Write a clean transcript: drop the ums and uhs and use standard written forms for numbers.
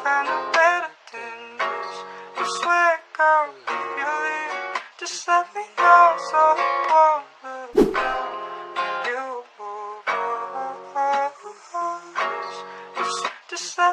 I know better than this. You swear, girl, if you leave, just let me know so I won't look down when you move on. Just let